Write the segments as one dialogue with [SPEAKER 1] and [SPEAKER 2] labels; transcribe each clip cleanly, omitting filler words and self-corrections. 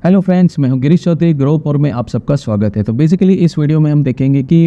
[SPEAKER 1] Hello friends, मैं हूं Girish Chaudhary grope और में आप सबका स्वागत है। तो बेसिकली इस वीडियो में हम देखेंगे कि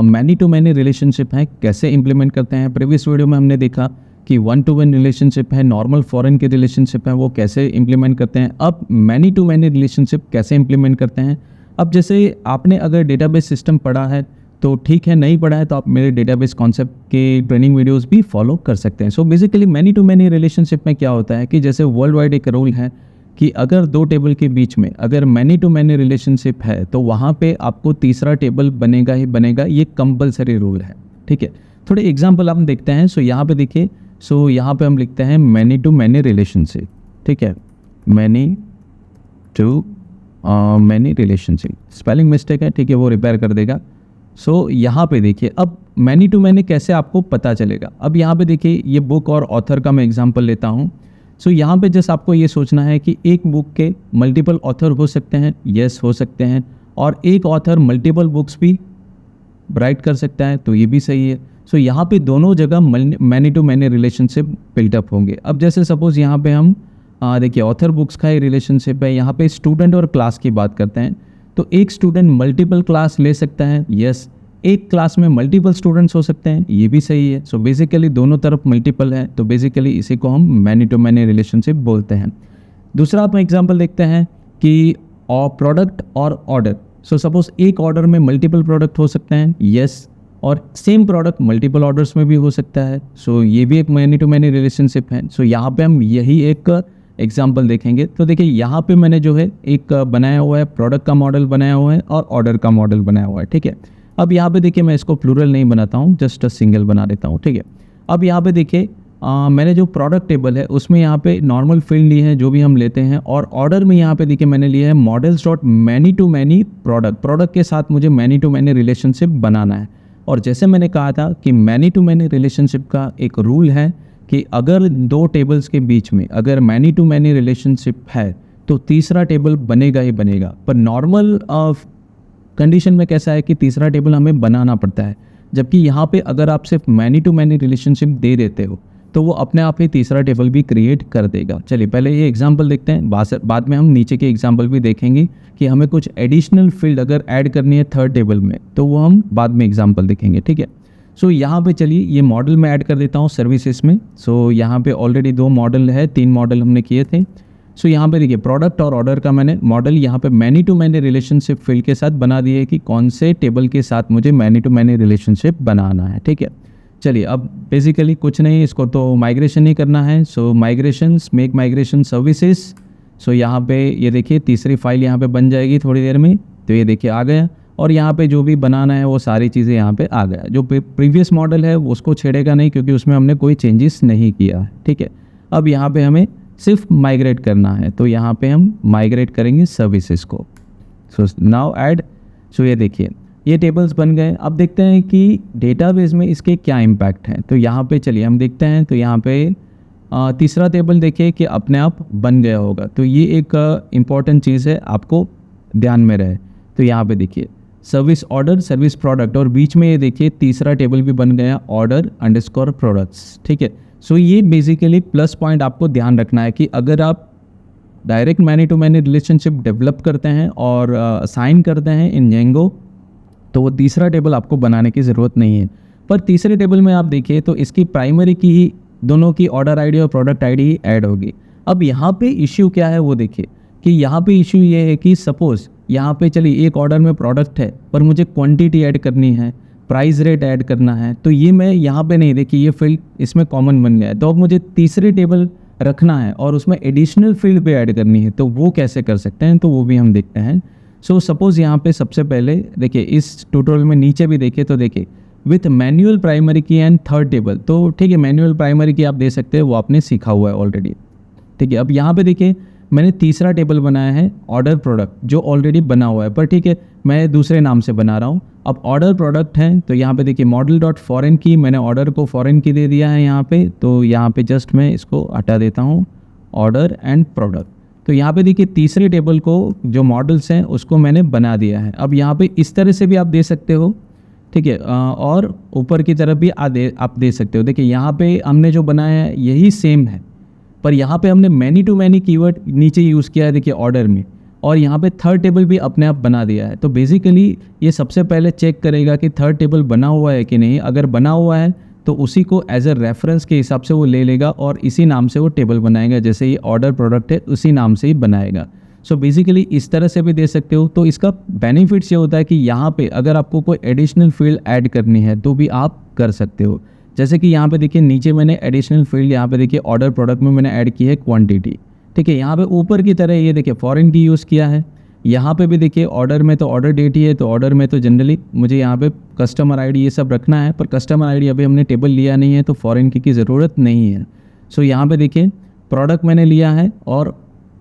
[SPEAKER 1] मैनी टू मैनी रिलेशनशिप है कैसे इंप्लीमेंट करते हैं। प्रीवियस वीडियो में हमने देखा कि वन टू वन रिलेशनशिप है, नॉर्मल फॉरेन के रिलेशनशिप है, वो कैसे इंप्लीमेंट करते हैं। अब मैनी टू मैनी रिलेशनशिप कैसे इंप्लीमेंट करते हैं। अब जैसे आपने अगर डेटाबेस सिस्टम पढ़ा है तो ठीक है, नहीं पढ़ा है तो आप मेरे डेटाबेस कॉन्सेप्ट के ट्रेनिंग वीडियोस भी फॉलो कर सकते हैं। So basically many to many relationship में क्या होता है कि जैसे वर्ल्ड वाइड एक रूल है कि अगर दो टेबल के बीच में अगर मैनी टू मैनी रिलेशनशिप है तो वहाँ पे आपको तीसरा टेबल बनेगा ही बनेगा, ये कंपलसरी रूल है। ठीक है, थोड़े एग्जांपल हम देखते हैं। सो यहाँ पे देखिए, सो यहाँ पे हम लिखते हैं मैनी टू मैनी रिलेशनशिप। ठीक है, many to many relationship, spelling mistake है, ठीक है, वो रिपेयर कर देगा। सो यहाँ पे देखिए, अब मैनी टू मैनी कैसे आपको पता चलेगा। अब यहाँ पे देखिए, ये बुक और ऑथर का मैं एग्जांपल लेता हूँ। सो यहाँ पे जस्ट आपको ये सोचना है कि एक बुक के मल्टीपल ऑथर हो सकते हैं, यस हो सकते हैं, और एक ऑथर मल्टीपल बुक्स भी राइट कर सकता है, तो ये भी सही है। सो यहाँ पे दोनों जगह many to many relationship built up होंगे। अब जैसे सपोज यहाँ पे हम देखिए ऑथर बुक्स का ही रिलेशनशिप है, यहाँ पे स्टूडेंट और क्लास की बात करते हैं तो एक स्टूडेंट मल्टीपल क्लास ले सकता है, यस। एक क्लास में मल्टीपल स्टूडेंट्स हो सकते हैं, ये भी सही है। सो बेसिकली दोनों तरफ मल्टीपल है, तो बेसिकली इसी को हम मैनी टू मैनी रिलेशनशिप बोलते हैं। दूसरा आप एग्जांपल देखते हैं कि प्रोडक्ट और ऑर्डर। सो सपोज एक ऑर्डर में मल्टीपल प्रोडक्ट हो सकते हैं, यस, और सेम प्रोडक्ट मल्टीपल ऑर्डर्स में भी हो सकता है। सो ये भी एक मैनी टू मैनी रिलेशनशिप है। सो यहाँ पे हम यही एक एग्जाम्पल देखेंगे। तो देखिए यहाँ पे मैंने जो है एक बनाया हुआ है, प्रोडक्ट का मॉडल बनाया हुआ है और ऑर्डर का मॉडल बनाया हुआ है। ठीक है, अब यहाँ पे देखिए मैं इसको प्लूरल नहीं बनाता हूँ, जस्ट सिंगल बना देता हूँ। ठीक है, अब यहाँ पे देखिए मैंने जो प्रोडक्ट टेबल है उसमें यहाँ पे नॉर्मल फील्ड लिए हैं जो भी हम लेते हैं, और ऑर्डर में यहाँ पे देखिए मैंने लिया है models dot many to many product के साथ मुझे मैनी टू मैनी रिलेशनशिप बनाना है। और जैसे मैंने कहा था कि मैनी टू मैनी रिलेशनशिप का एक रूल है कि अगर दो टेबल्स के बीच में अगर मैनी टू मैनी रिलेशनशिप है तो तीसरा टेबल बनेगा ही बनेगा। पर नॉर्मल कंडीशन में कैसा है कि तीसरा टेबल हमें बनाना पड़ता है, जबकि यहाँ पे अगर आप सिर्फ मैनी टू मैनी रिलेशनशिप दे देते हो तो वो अपने आप ही तीसरा टेबल भी क्रिएट कर देगा। चलिए पहले ये एग्जांपल देखते हैं, बाद में हम नीचे के एग्जांपल भी देखेंगे कि हमें कुछ एडिशनल फील्ड अगर ऐड करनी है थर्ड टेबल में तो वो हम बाद में एग्जांपल देखेंगे। ठीक है, सो यहाँ पे चलिए ये मॉडल में ऐड कर देता हूँ सर्विसेज में। सो यहाँ पे ऑलरेडी 2 मॉडल है, 3 मॉडल हमने किए थे। सो यहाँ पे देखिए प्रोडक्ट और ऑर्डर का मैंने मॉडल यहाँ पे many to many relationship field के साथ बना दिए कि कौन से टेबल के साथ मुझे मैनी टू मैनी रिलेशनशिप बनाना है। ठीक है, चलिए अब बेसिकली कुछ नहीं, इसको तो माइग्रेशन ही करना है। सो माइग्रेशंस, मेक माइग्रेशन सर्विसेज। सो यहाँ पे ये देखिए तीसरी फाइल यहाँ पे बन जाएगी थोड़ी देर में, तो ये देखिए आ गया, और यहाँ पे जो भी बनाना है वो सारी चीज़ें यहाँ पे आ गया। जो प्रीवियस मॉडल है उसको छेड़ेगा नहीं क्योंकि उसमें हमने कोई चेंजेस नहीं किया है। ठीक है, अब यहाँ पे हमें सिर्फ माइग्रेट करना है, तो यहाँ पे हम माइग्रेट करेंगे सर्विसेज को। So now add. सो ये देखिए ये टेबल्स बन गए। अब देखते हैं कि डेटाबेस में इसके क्या इम्पैक्ट हैं। तो यहाँ पे चलिए हम देखते हैं। तो यहाँ पे तीसरा टेबल देखिए कि अपने आप बन गया होगा, तो ये एक इम्पॉर्टेंट चीज़ है, आपको ध्यान में रहे। तो यहाँ पे देखिए सर्विस ऑर्डर, सर्विस प्रोडक्ट, और बीच में ये देखिए तीसरा टेबल भी बन गया ऑर्डर अंडरस्कोर प्रोडक्ट्स। ठीक है, सो ये बेसिकली प्लस पॉइंट आपको ध्यान रखना है कि अगर आप direct many to many relationship develop करते हैं और असाइन करते हैं इन जेंगो तो वो तीसरा टेबल आपको बनाने की ज़रूरत नहीं है। पर तीसरे टेबल में आप देखिए तो इसकी प्राइमरी की ही दोनों की ऑर्डर आईडी और प्रोडक्ट आईडी ही ऐड होगी। अब यहाँ पे इश्यू क्या है वो देखिए कि यहाँ पे इश्यू ये है कि सपोज़ यहाँ पे चलिए एक ऑर्डर में प्रोडक्ट है पर मुझे क्वांटिटी ऐड करनी है, प्राइस रेट ऐड करना है, तो ये मैं यहाँ पे नहीं, देखिए ये फील्ड इसमें कॉमन बन गया है। तो अब मुझे तीसरे टेबल रखना है और उसमें एडिशनल फील्ड पे ऐड करनी है, तो वो कैसे कर सकते हैं, तो वो भी हम देखते हैं। सो सपोज़ यहाँ पे सबसे पहले देखिए इस ट्यूटोरियल में नीचे भी देखिए तो देखिए विथ मैनुअल प्राइमरी की एंड थर्ड टेबल। तो ठीक है, मैनुअल प्राइमरी की आप दे सकते हैं, वो आपने सीखा हुआ है ऑलरेडी। ठीक है, अब यहाँ पे देखिए मैंने तीसरा टेबल बनाया है ऑर्डर प्रोडक्ट जो ऑलरेडी बना हुआ है, पर ठीक है मैं दूसरे नाम से बना रहा हूँ। अब ऑर्डर प्रोडक्ट है तो यहाँ पे देखिए मॉडल डॉट फॉरेन की, मैंने ऑर्डर को फॉरेन की दे दिया है यहाँ पे, तो यहाँ पे जस्ट मैं इसको हटा देता हूँ ऑर्डर एंड प्रोडक्ट। तो यहाँ पे देखिए तीसरे टेबल को जो मॉडल्स हैं उसको मैंने बना दिया है। अब यहाँ पे इस तरह से भी आप दे सकते हो, ठीक है, और ऊपर की तरफ भी आप दे सकते हो। देखिए यहाँ पे हमने जो बनाया है यही सेम है, पर यहाँ पे हमने मैनी टू मैनी कीवर्ड नीचे यूज़ किया है। देखिए ऑर्डर में और यहाँ पे थर्ड टेबल भी अपने आप बना दिया है। तो बेसिकली ये सबसे पहले चेक करेगा कि थर्ड टेबल बना हुआ है कि नहीं। अगर बना हुआ है तो उसी को एज अ रेफरेंस के हिसाब से वो ले लेगा और इसी नाम से वो टेबल बनाएगा। जैसे ये ऑर्डर प्रोडक्ट है उसी नाम से ही बनाएगा। सो बेसिकली इस तरह से भी दे सकते हो। तो इसका बेनिफिट्स ये होता है कि यहाँ पे अगर आपको कोई एडिशनल फील्ड ऐड करनी है तो भी आप कर सकते हो। जैसे कि यहाँ पे देखिए नीचे मैंने एडिशनल फील्ड यहाँ पे देखिए ऑर्डर प्रोडक्ट में मैंने ऐड की है क्वांटिटी, ठीक है। यहाँ पे ऊपर की तरह ये देखिए फॉरेन की यूज़ किया है। यहाँ पे भी देखिए ऑर्डर में तो ऑर्डर डेट ही है, तो ऑर्डर में तो जनरली मुझे यहाँ पे कस्टमर आईडी ये सब रखना है, पर कस्टमर आईडी अभी हमने टेबल लिया नहीं है तो फॉरेन की ज़रूरत नहीं है। सो यहाँ पे देखिए प्रोडक्ट मैंने लिया है और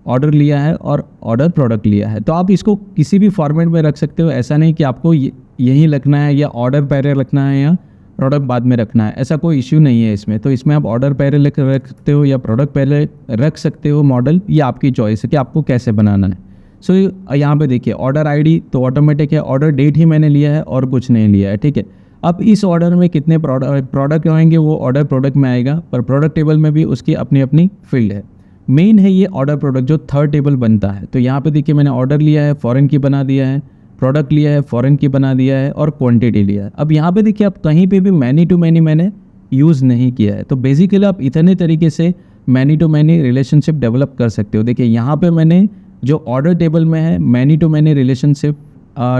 [SPEAKER 1] ऑर्डर लिया है और ऑर्डर प्रोडक्ट लिया है। तो आप इसको किसी भी फॉर्मेट में रख सकते हो। ऐसा नहीं कि आपको यही रखना है या ऑर्डर पहले रखना है या प्रोडक्ट बाद में रखना है, ऐसा कोई इश्यू नहीं है इसमें। तो इसमें आप ऑर्डर पहले रख सकते हो या प्रोडक्ट पहले रख सकते हो। मॉडल ये आपकी चॉइस है कि आपको कैसे बनाना है। सो यहाँ पे देखिए ऑर्डर आईडी तो ऑटोमेटिक है, ऑर्डर डेट ही मैंने लिया है और कुछ नहीं लिया है, ठीक है। अब इस ऑर्डर में कितने प्रोडक्ट आएंगे वो ऑर्डर प्रोडक्ट में आएगा, पर प्रोडक्ट टेबल में भी उसकी अपनी अपनी फील्ड है। मेन है ये ऑर्डर प्रोडक्ट जो थर्ड टेबल बनता है। तो यहाँ पे देखिए मैंने ऑर्डर लिया है, फॉरेन की बना दिया है, प्रोडक्ट लिया है, फॉरेन की बना दिया है और क्वांटिटी लिया है। अब यहाँ पे देखिए आप कहीं पे भी मैनी टू मैनी मैंने यूज़ नहीं किया है। तो बेसिकली आप इतने तरीके से many to many relationship develop कर सकते हो। देखिए यहाँ पे मैंने जो ऑर्डर टेबल में है many to many relationship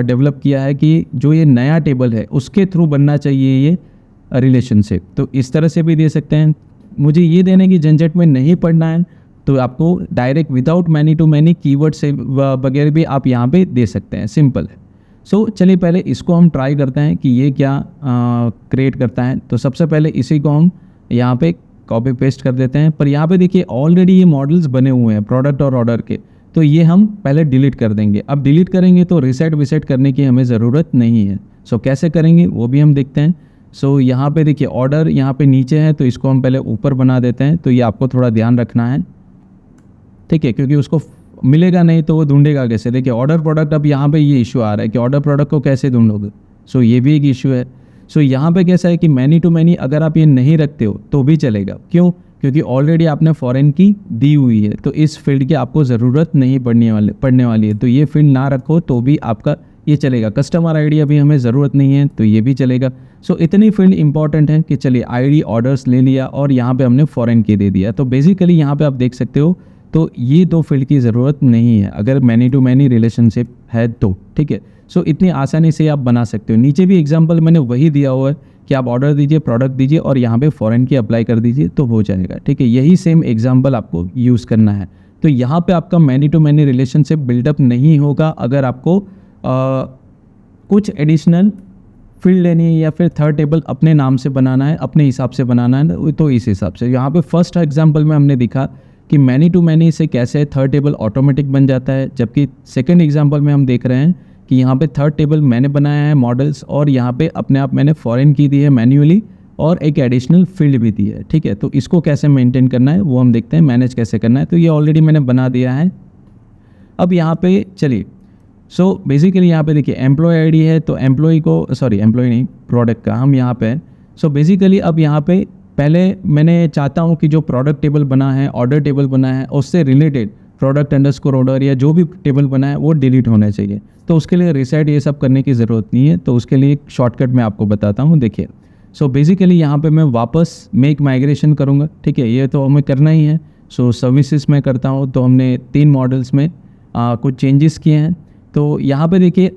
[SPEAKER 1] develop किया है कि जो ये नया टेबल है उसके थ्रू बनना चाहिए ये रिलेशनशिप। तो इस तरह से भी दे सकते हैं। मुझे ये देने की झंझट में नहीं पड़ना है तो आपको direct without many to many keyword से वगैरह भी आप यहाँ पे दे सकते हैं, सिंपल है। सो चलिए पहले इसको हम ट्राई करते हैं कि ये क्या क्रिएट करता है। तो सबसे पहले इसी को हम यहाँ पे कॉपी पेस्ट कर देते हैं। पर यहाँ पे देखिए ऑलरेडी ये मॉडल्स बने हुए हैं प्रोडक्ट और ऑर्डर के, तो ये हम पहले डिलीट कर देंगे। अब डिलीट करेंगे तो रीसेट विसेट करने की हमें ज़रूरत नहीं है। सो कैसे करेंगे वो भी हम देखते हैं। सो यहाँ पे देखिए ऑर्डर यहाँ पे नीचे है तो इसको हम पहले ऊपर बना देते हैं। तो ये आपको थोड़ा ध्यान रखना है, ठीक है, क्योंकि उसको मिलेगा नहीं तो वो ढूंढेगा कैसे। देखिए ऑर्डर प्रोडक्ट, अब यहाँ पे ये इशू आ रहा है कि ऑर्डर प्रोडक्ट को कैसे ढूंढोगे। सो ये भी एक इशू है। सो यहाँ पे कैसा है कि मैनी टू मैनी अगर आप ये नहीं रखते हो तो भी चलेगा। क्यों? क्योंकि ऑलरेडी आपने फॉरेन की दी हुई है तो इस फील्ड की आपको ज़रूरत नहीं पड़ने वाली है। तो ये फील्ड ना रखो तो भी आपका ये चलेगा। कस्टमर आईडी अभी हमें ज़रूरत नहीं है तो ये भी चलेगा। सो इतनी फील्ड इंपॉर्टेंट है कि चलिए आईडी ऑर्डर्स ले लिया और यहाँ पे हमने फॉरेन की दे दिया। तो बेसिकली यहाँ पे आप देख सकते हो तो ये दो फील्ड की ज़रूरत नहीं है अगर मैनी टू मैनी रिलेशनशिप है तो, ठीक है। सो इतनी आसानी से आप बना सकते हो। नीचे भी एग्जांपल मैंने वही दिया हुआ है कि आप ऑर्डर दीजिए, प्रोडक्ट दीजिए और यहाँ पे फॉरेन की अप्लाई कर दीजिए तो हो जाएगा, ठीक है। यही सेम एग्जांपल आपको यूज़ करना है। तो यहाँ पे आपका many to many relationship build up नहीं होगा अगर आपको कुछ एडिशनल फील्ड लेनी है या फिर थर्ड टेबल अपने नाम से बनाना है, अपने हिसाब से बनाना है। तो इस हिसाब से यहाँ पे फर्स्ट एग्जाम्पल में हमने दिखा कि मैनी टू मैनी से कैसे थर्ड टेबल ऑटोमेटिक बन जाता है, जबकि सेकंड एग्जांपल में हम देख रहे हैं कि यहाँ पे थर्ड टेबल मैंने बनाया है मॉडल्स और यहाँ पे अपने आप मैंने फॉरेन की दी है मैन्युअली और एक एडिशनल फील्ड भी दी है, ठीक है। तो इसको कैसे मेंटेन करना है वो हम देखते हैं, मैनेज कैसे करना है। तो ये ऑलरेडी मैंने बना दिया है। अब यहाँ पे चलिए सो बेसिकली यहाँ पे देखिए एम्प्लॉय आईडी है तो एम्प्लॉय नहीं, प्रोडक्ट का हम यहाँ पे। सो बेसिकली अब यहाँ पे पहले मैंने चाहता हूँ कि जो प्रोडक्ट टेबल बना है, ऑर्डर टेबल बना है, उससे रिलेटेड प्रोडक्ट अंडरस्कोर ऑर्डर या जो भी टेबल बना है वो डिलीट होना चाहिए। तो उसके लिए रीसेट ये सब करने की ज़रूरत नहीं है। तो उसके लिए एक शॉर्टकट मैं आपको बताता हूँ, देखिए। सो बेसिकली यहाँ पे मैं वापस मेक माइग्रेशन करूँगा, ठीक है। ये तो हमें करना ही है। सो सर्विसेज में करता हूँ तो हमने 3 मॉडल्स में कुछ चेंजेस किए हैं। तो यहाँ पे देखिए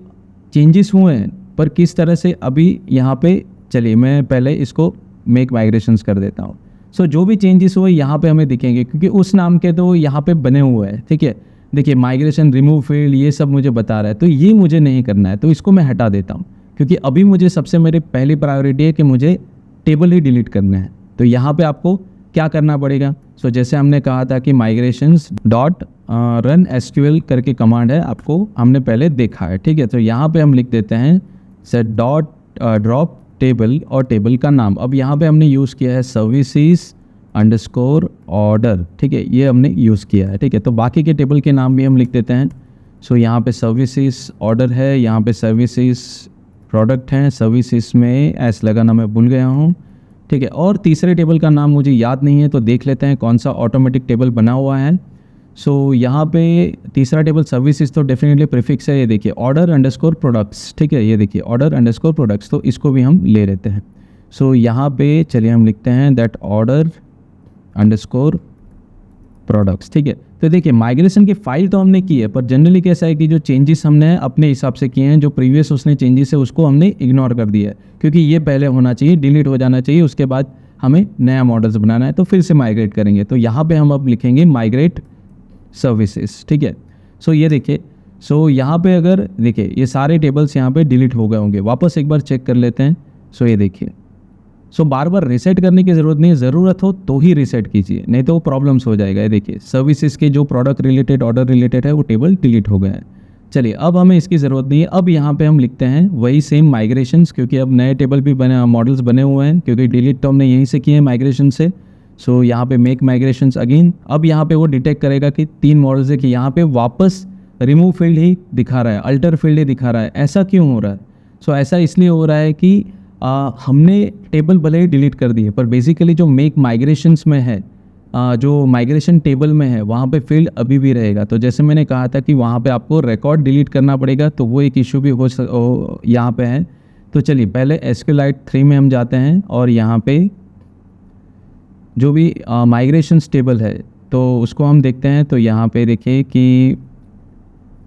[SPEAKER 1] चेंजेस हुए हैं, पर किस तरह से अभी यहाँ पे चलिए मैं पहले इसको मेक माइग्रेशंस कर देता हूँ। सो जो भी चेंजेस हुए यहाँ पे हमें दिखेंगे क्योंकि उस नाम के तो यहाँ पे बने हुए हैं, ठीक है। देखिए माइग्रेशन, रिमूव फील्ड, ये सब मुझे बता रहा है तो ये मुझे नहीं करना है, तो इसको मैं हटा देता हूँ क्योंकि अभी मुझे सबसे मेरी पहली प्रायोरिटी है कि मुझे टेबल ही डिलीट करना है। तो यहाँ पे आपको क्या करना पड़ेगा। सो जैसे हमने कहा था कि माइग्रेशंस डॉट रन एसक्यूएल करके कमांड है, आपको हमने पहले देखा है, ठीक है। तो यहाँ पे हम लिख देते हैं सेट डॉट ड्रॉप टेबल और टेबल का नाम। अब यहाँ पे हमने यूज़ किया है सर्विसेज अंडरस्कोर ऑर्डर, ठीक है, ये हमने यूज़ किया है, ठीक है। तो बाकी के टेबल के नाम भी हम लिख देते हैं। सो यहाँ पे सर्विसेज ऑर्डर है, यहाँ पे सर्विसेज प्रोडक्ट हैं, सर्विसेज में एस लगाना मैं भूल गया हूँ, ठीक है। और तीसरे टेबल का नाम मुझे याद नहीं है तो देख लेते हैं कौन सा ऑटोमेटिक टेबल बना हुआ है। सो यहाँ पे तीसरा टेबल सर्विसेज तो डेफिनेटली प्रीफिक्स है, ये देखिए ऑर्डर अंडरस्कोर प्रोडक्ट्स, ठीक है, ये देखिए ऑर्डर अंडरस्कोर प्रोडक्ट्स, तो इसको भी हम ले लेते हैं। सो यहाँ पे चलिए हम लिखते हैं दैट ऑर्डर अंडरस्कोर प्रोडक्ट्स, ठीक है। तो देखिए माइग्रेशन की फाइल तो हमने की है, पर जनरली कैसा है कि जो चेंजेस हमने अपने हिसाब से किए हैं, जो प्रीवियस उसने चेंजेस है उसको हमने इग्नोर कर दिया है, क्योंकि ये पहले होना चाहिए, डिलीट हो जाना चाहिए, उसके बाद हमें नया मॉडल्स बनाना है, तो फिर से माइग्रेट करेंगे। तो यहाँ पे हम अब लिखेंगे माइग्रेट सर्विसेज, ठीक है। सो ये देखिए, सो यहाँ पे अगर देखिए ये सारे टेबल्स यहाँ पे डिलीट हो गए होंगे, वापस एक बार चेक कर लेते हैं। सो ये देखिए, सो बार बार रीसेट करने की ज़रूरत नहीं है, ज़रूरत हो तो ही रीसेट कीजिए, नहीं तो वो प्रॉब्लम्स हो जाएगा। ये देखिए सर्विसेज के जो प्रोडक्ट रिलेटेड ऑर्डर रिलेटेड है वो टेबल डिलीट हो गए हैं। चलिए अब हमें इसकी ज़रूरत नहीं है। अब यहाँ पे हम लिखते हैं वही सेम माइग्रेशंस, क्योंकि अब नए टेबल भी बने, मॉडल्स बने हुए हैं, क्योंकि डिलीट तो हमने यहीं से किए हैं माइग्रेशन से। सो यहाँ पे मेक माइग्रेशंस अगेन। अब यहाँ पे वो डिटेक्ट करेगा कि 3 मॉडल्स है, कि यहाँ पे वापस रिमूव फील्ड ही दिखा रहा है, अल्टर फील्ड ही दिखा रहा है। ऐसा क्यों हो रहा है? सो ऐसा इसलिए हो रहा है कि हमने टेबल भले ही डिलीट कर दी है, पर बेसिकली जो मेक माइग्रेशंस में है, जो माइग्रेशन टेबल में है, वहाँ पे फील्ड अभी भी रहेगा। तो जैसे मैंने कहा था कि वहाँ पे आपको रिकॉर्ड डिलीट करना पड़ेगा, तो वो एक इशू भी यहाँ पे है। तो चलिए पहले SQLite 3 में हम जाते हैं, और यहाँ पे जो भी माइग्रेशंस टेबल है तो उसको हम देखते हैं। तो यहाँ पे देखिए कि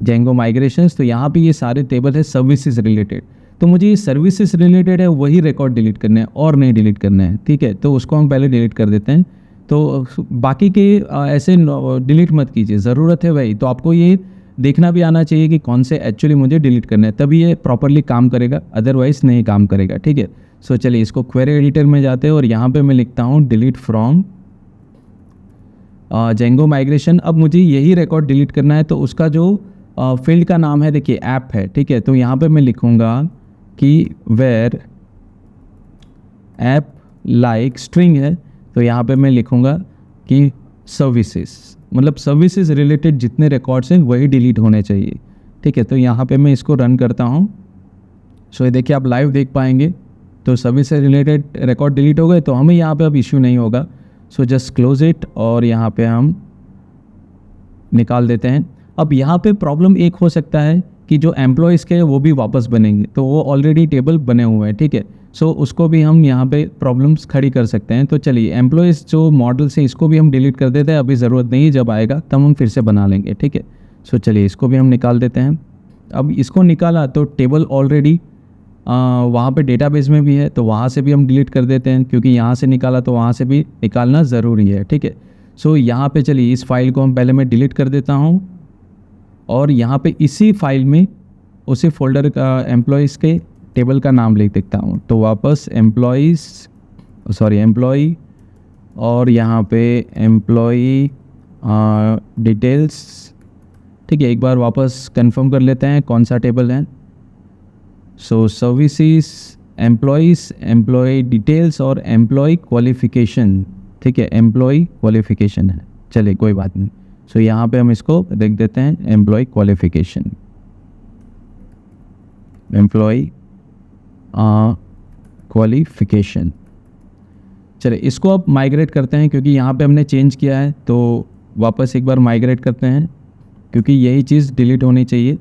[SPEAKER 1] जेंगो माइग्रेशंस, तो यहाँ पे ये सारे टेबल है सर्विसेज रिलेटेड। तो मुझे ये सर्विसेज रिलेटेड है वही रिकॉर्ड डिलीट करने हैं और नहीं डिलीट करने हैं, ठीक है। तो उसको हम पहले डिलीट कर देते हैं। तो बाकी के ऐसे डिलीट मत कीजिए, ज़रूरत है वही। तो आपको ये देखना भी आना चाहिए कि कौन से एक्चुअली मुझे डिलीट करने हैं, तभी ये प्रॉपरली काम करेगा, अदरवाइज नहीं काम करेगा, ठीक है। सो चलिए इसको क्वेरी एडिटर में जाते हैं, और यहाँ पे मैं लिखता हूँ डिलीट फ्रॉम जेंगो माइग्रेशन। अब मुझे यही रिकॉर्ड डिलीट करना है, तो उसका जो फील्ड का नाम है देखिए ऐप है, ठीक है। तो यहाँ पे मैं लिखूँगा कि वेयर ऐप लाइक स्ट्रिंग है, तो यहाँ पे मैं लिखूँगा कि सर्विसेज, मतलब सर्विसेज रिलेटेड जितने रिकॉर्ड्स हैं वही डिलीट होने चाहिए, ठीक है। तो यहाँ पे मैं इसको रन करता हूँ। सो ये देखिए आप लाइव देख पाएंगे, तो सर्विस से रिलेटेड रिकॉर्ड डिलीट हो गए, तो हमें यहाँ पे अब इश्यू नहीं होगा। सो जस्ट क्लोज इट, और यहाँ पे हम निकाल देते हैं। अब यहाँ पे प्रॉब्लम एक हो सकता है कि जो एम्प्लॉयज़ के वो भी वापस बनेंगे, तो वो ऑलरेडी टेबल बने हुए हैं, ठीक है। सो उसको भी हम यहाँ पे प्रॉब्लम्स खड़ी कर सकते हैं। तो चलिए एम्प्लॉयज़ जो मॉडल्स हैं इसको भी हम डिलीट कर देते हैं, अभी ज़रूरत नहीं है, जब आएगा तब हम फिर से बना लेंगे, ठीक है। सो चलिए इसको भी हम निकाल देते हैं। अब इसको निकाला तो टेबल ऑलरेडी वहाँ पे डेटाबेस में भी है, तो वहाँ से भी हम डिलीट कर देते हैं, क्योंकि यहाँ से निकाला तो वहाँ से भी निकालना ज़रूरी है, ठीक है। सो यहाँ पे चलिए इस फाइल को हम पहले मैं डिलीट कर देता हूँ, और यहाँ पे इसी फाइल में उसी फोल्डर का एम्प्लॉयज़ के टेबल का नाम लिख देता हूँ। तो वापस एम्प्लॉय, और यहाँ पे एम्प्लॉई डिटेल्स, ठीक है। एक बार वापस कंफर्म कर लेते हैं कौन सा टेबल है। So services, employees, employ details और एम्प्लॉय क्वालिफिकेशन, ठीक है, एम्प्लॉय क्वालिफिकेशन है। चलिए कोई बात नहीं। सो यहाँ पे हम इसको लिख देते हैं एम्प्लॉय क्वालिफिकेशन, एम्प्लॉय क्वालिफिकेशन। चलिए इसको अब माइग्रेट करते हैं, क्योंकि यहाँ पे हमने चेंज किया है, तो वापस एक बार माइग्रेट करते हैं, क्योंकि यही चीज़ डिलीट होनी चाहिए।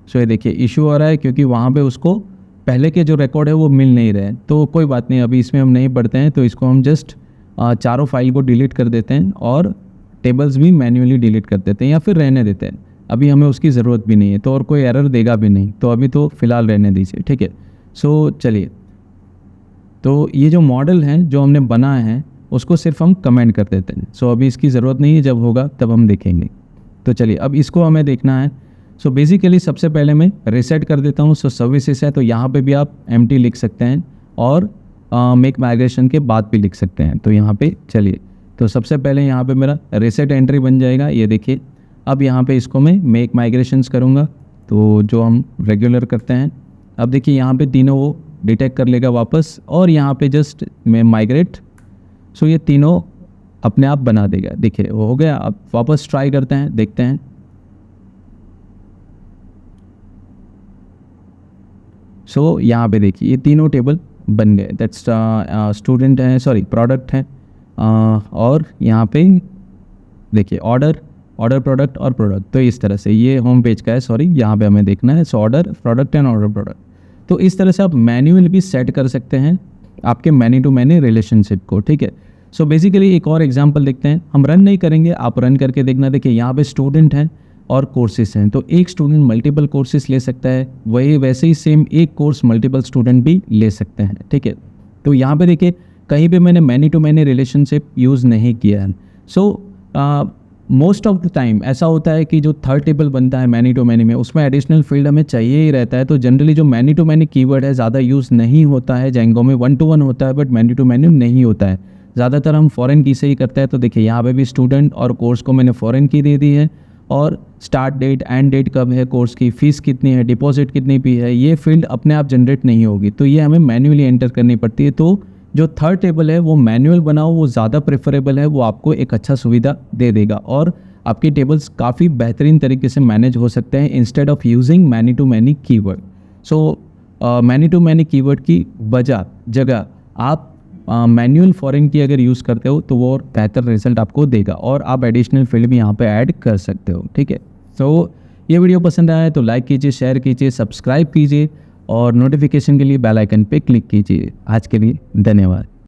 [SPEAKER 1] सो ये देखिए इशू हो रहा है, क्योंकि वहाँ पे उसको पहले के जो रिकॉर्ड है वो मिल नहीं रहे हैं। तो कोई बात नहीं, अभी इसमें हम नहीं पढ़ते हैं, तो इसको हम जस्ट चारों फाइल को डिलीट कर देते हैं, और टेबल्स भी मैन्युअली डिलीट कर देते हैं, या फिर रहने देते हैं। अभी हमें उसकी ज़रूरत भी नहीं है, तो और कोई एरर देगा भी नहीं, तो अभी तो फ़िलहाल रहने दीजिए, ठीक है। सो चलिए, तो ये जो मॉडल हैं जो हमने बनाए हैं उसको सिर्फ हम कमेंट कर देते हैं। सो अभी इसकी ज़रूरत नहीं है, जब होगा तब हम देखेंगे। तो चलिए अब इसको हमें देखना है। सो बेसिकली सबसे पहले मैं रीसेट कर देता हूँ। सो सर्विसेज है, तो यहाँ पे भी आप एम्प्टी लिख सकते हैं, और मेक माइग्रेशन के बाद भी लिख सकते हैं। तो यहाँ पे चलिए, तो सबसे पहले यहाँ पे मेरा रीसेट एंट्री बन जाएगा, ये देखिए। अब यहाँ पे इसको मैं मेक माइग्रेशंस करूँगा, तो जो हम रेगुलर करते हैं। अब देखिए यहाँ पे तीनों वो डिटेक्ट कर लेगा वापस, और यहाँ पे जस्ट मैं माइग्रेट, सो ये तीनों अपने आप बना देगा। देखिए वो हो गया। अब वापस ट्राई करते हैं, देखते हैं। सो यहाँ पे देखिए ये तीनों टेबल बन गए। दैट्स स्टूडेंट है, सॉरी प्रोडक्ट है, और यहाँ पे देखिए ऑर्डर ऑर्डर प्रोडक्ट और प्रोडक्ट। तो इस तरह से ये होम पेज का है, सॉरी यहाँ पे हमें देखना है। So order product and order product. तो इस तरह से आप मैन्युअल भी सेट कर सकते हैं आपके मैनी टू मैनी रिलेशनशिप को, ठीक है। सो बेसिकली एक और एग्जांपल देखते हैं, हम रन नहीं करेंगे, आप रन करके देखना। देखिए यहाँ पे स्टूडेंट हैं और कोर्सेज हैं, तो एक स्टूडेंट मल्टीपल कोर्सेज ले सकता है, वही वैसे ही सेम एक कोर्स मल्टीपल स्टूडेंट भी ले सकते हैं, ठीक है। तो यहाँ पे देखिए कहीं पे मैंने many to many relationship use नहीं किया है। So most of the time ऐसा होता है कि जो थर्ड टेबल बनता है मैनी टू मैनी में, उसमें एडिशनल फील्ड हमें चाहिए ही रहता है। तो जनरली जो मैनी टू मैनी कीवर्ड है ज़्यादा यूज़ नहीं होता है। जेंगो में 1 to 1 होता है, बट मैनी टू मैनी नहीं होता है। ज़्यादातर हम फॉरेन की से ही करते हैं। तो देखिए यहाँ पे भी स्टूडेंट और कोर्स को मैंने फॉरेन की दे दी है, और स्टार्ट डेट एंड डेट कब है, कोर्स की फ़ीस कितनी है, डिपॉजिट कितनी भी है, ये फील्ड अपने आप जनरेट नहीं होगी, तो ये हमें मैन्युअली एंटर करनी पड़ती है। तो जो थर्ड टेबल है वो मैनुअल बनाओ, वो ज़्यादा प्रेफरेबल है, वो आपको एक अच्छा सुविधा दे देगा और आपके टेबल्स काफ़ी बेहतरीन तरीके से मैनेज हो सकते हैं instead of using many to many keyword. So many to many keyword की जगह आप मैनुअल फॉरेन की अगर यूज़ करते हो तो वो और बेहतर रिजल्ट आपको देगा, और आप एडिशनल फील्ड भी यहाँ पे ऐड कर सकते हो, ठीक है। तो ये वीडियो पसंद आया है तो लाइक कीजिए, शेयर कीजिए, सब्सक्राइब कीजिए और नोटिफिकेशन के लिए बेल आइकन पे क्लिक कीजिए। आज के लिए धन्यवाद।